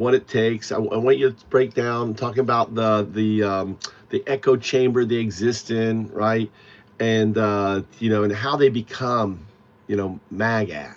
what it takes. I want you to break down talking about the echo chamber they exist in, right? And and how they become, MAGA.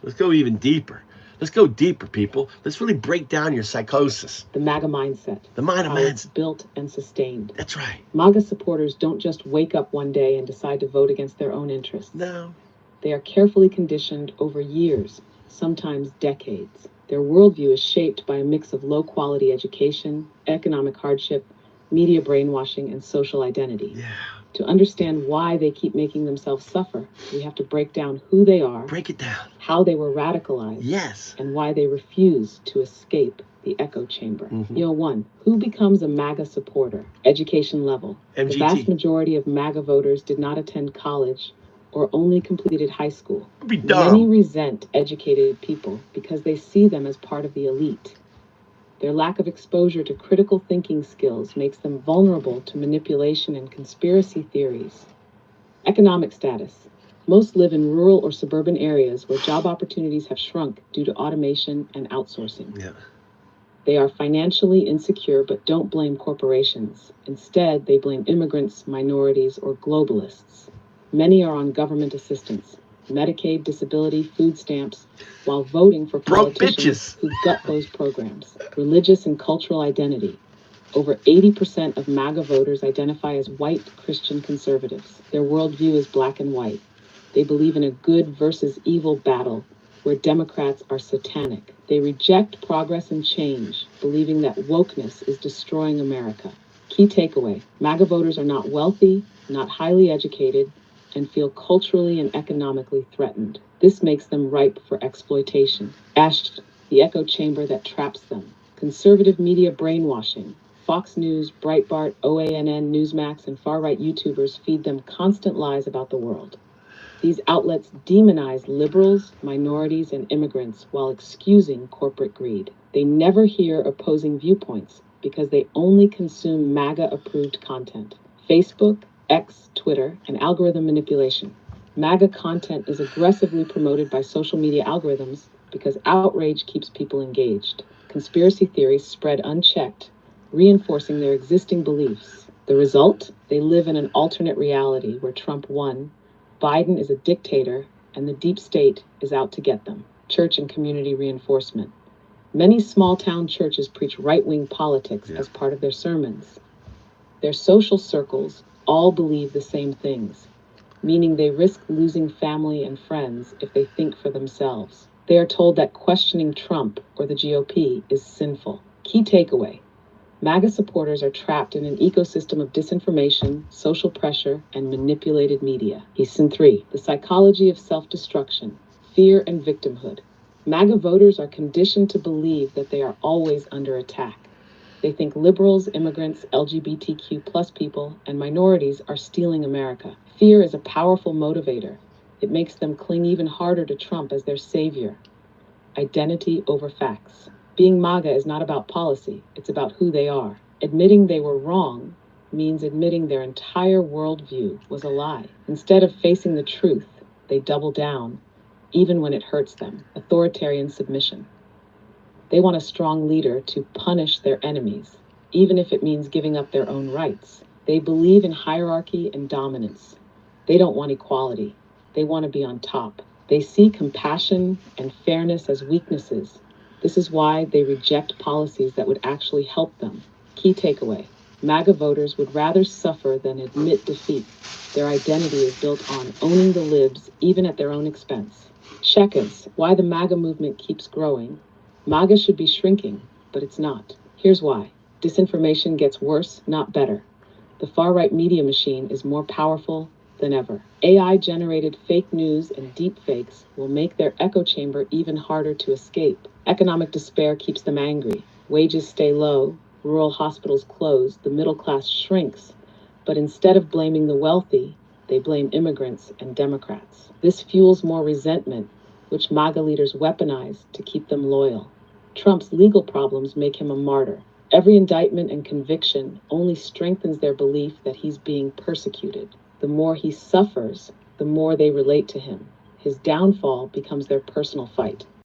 Let's go even deeper. Let's go deeper, people. Let's really break down your psychosis. The MAGA mindset. The MAGA how it's built and sustained. That's right. MAGA supporters don't just wake up one day and decide to vote against their own interests. No. They are carefully conditioned over years, sometimes decades. Their worldview is shaped by a mix of low-quality education, economic hardship, media brainwashing, and social identity. Yeah. To understand why they keep making themselves suffer, we have to break down who they are, break it down, how they were radicalized, yes, and why they refuse to escape the echo chamber. 1. Who becomes a MAGA supporter? Education level. MGT. The vast majority of MAGA voters did not attend college or only completed high school. Many resent educated people because they see them as part of the elite. Their lack of exposure to critical thinking skills makes them vulnerable to manipulation and conspiracy theories. Economic status. Most live in rural or suburban areas where job opportunities have shrunk due to automation and outsourcing. Yeah. They are financially insecure but don't blame corporations. Instead, they blame immigrants, minorities, or globalists. Many are on government assistance, Medicaid, disability, food stamps, while voting for politicians who gut those programs. Religious and cultural identity. Over 80% of MAGA voters identify as white Christian conservatives. Their worldview is black and white. They believe in a good versus evil battle where Democrats are satanic. They reject progress and change, believing that wokeness is destroying America. Key takeaway: MAGA voters are not wealthy, not highly educated, and feel culturally and economically threatened. This makes them ripe for exploitation. The echo chamber that traps them. Conservative media brainwashing. Fox News, Breitbart, OANN, Newsmax, and far-right YouTubers feed them constant lies about the world. These outlets demonize liberals, minorities, and immigrants while excusing corporate greed. They never hear opposing viewpoints because they only consume MAGA-approved content. Facebook, X, Twitter, and algorithm manipulation. MAGA content is aggressively promoted by social media algorithms because outrage keeps people engaged. Conspiracy theories spread unchecked, reinforcing their existing beliefs. The result? They live in an alternate reality where Trump won, Biden is a dictator, and the deep state is out to get them. Church and community reinforcement. Many small-town churches preach right-wing politics as part of their sermons. Their social circles all believe the same things, meaning they risk losing family and friends if they think for themselves. They are told that questioning Trump or the GOP is sinful. Key takeaway: MAGA supporters are trapped in an ecosystem of disinformation, social pressure, and manipulated media. Lesson 3. The psychology of self-destruction, fear and victimhood. MAGA voters are conditioned to believe that they are always under attack. They think liberals, immigrants, LGBTQ+ people, and minorities are stealing America. Fear is a powerful motivator. It makes them cling even harder to Trump as their savior. Identity over facts. Being MAGA is not about policy, it's about who they are. Admitting they were wrong means admitting their entire worldview was a lie. Instead of facing the truth, they double down, even when it hurts them. Authoritarian submission. They want a strong leader to punish their enemies, even if it means giving up their own rights. They believe in hierarchy and dominance. They don't want equality. They want to be on top. They see compassion and fairness as weaknesses. This is why they reject policies that would actually help them. Key takeaway: MAGA voters would rather suffer than admit defeat. Their identity is built on owning the libs, even at their own expense. Seconds, why the MAGA movement keeps growing. MAGA should be shrinking, but it's not. Here's why. Disinformation gets worse, not better. The far-right media machine is more powerful than ever. AI-generated fake news and deepfakes will make their echo chamber even harder to escape. Economic despair keeps them angry. Wages stay low, rural hospitals close, the middle class shrinks. But instead of blaming the wealthy, they blame immigrants and Democrats. This fuels more resentment, which MAGA leaders weaponize to keep them loyal. Trump's legal problems make him a martyr. Every indictment and conviction only strengthens their belief that he's being persecuted. The more he suffers, the more they relate to him. His downfall becomes their personal fight.